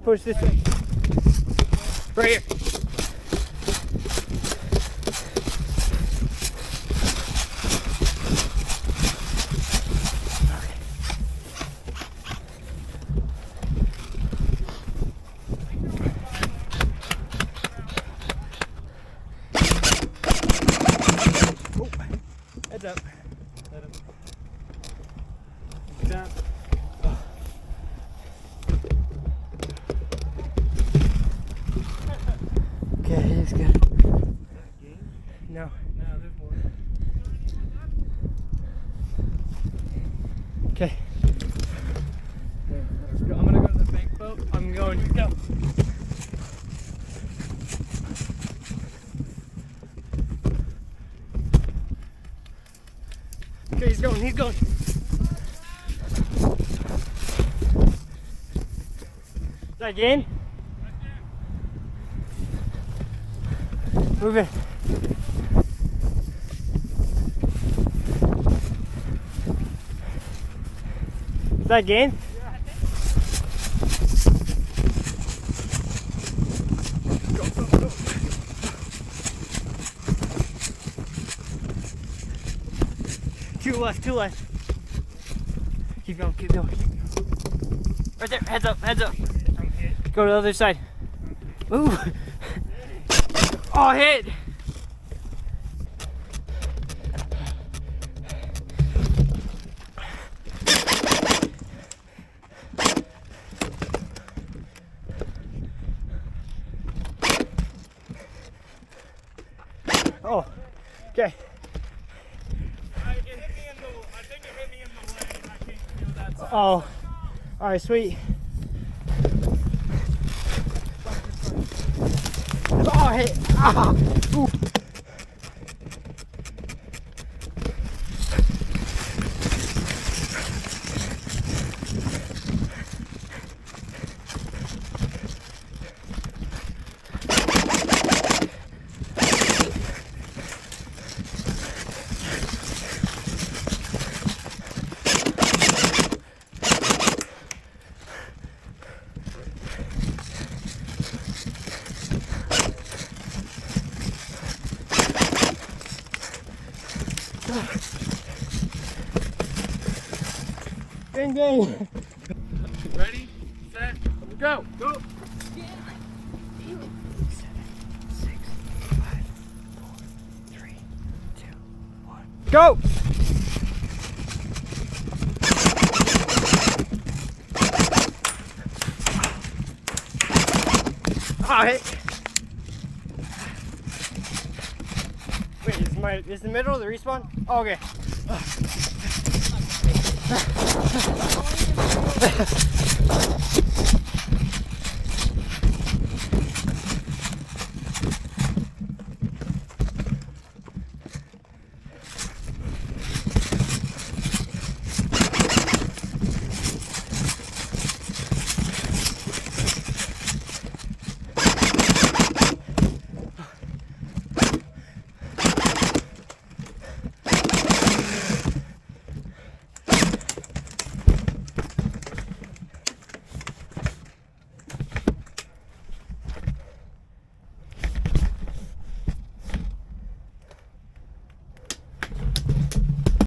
push this way. Right here. Heads up. Let him. Down. Okay, he's good. No. No, there's more. Okay. I'm gonna go to the bank boat. I'm going. Go. Okay, he's going, he's going. Is that again? Move it. Is that again? Go, go, go. Two left, two left. Keep going, keep going. Right there, heads up, heads up. Go to the other side. Ooh. Oh, hit. Oh, okay. Oh, all right, sweet. Oh, hit. Ah. Ooh. Ding ding. Ready, set, go. Go. 7, 6, 5, 4, 3, 2, 1. Go! Oh, hit. Wait, is the middle the respawn? Oh, okay.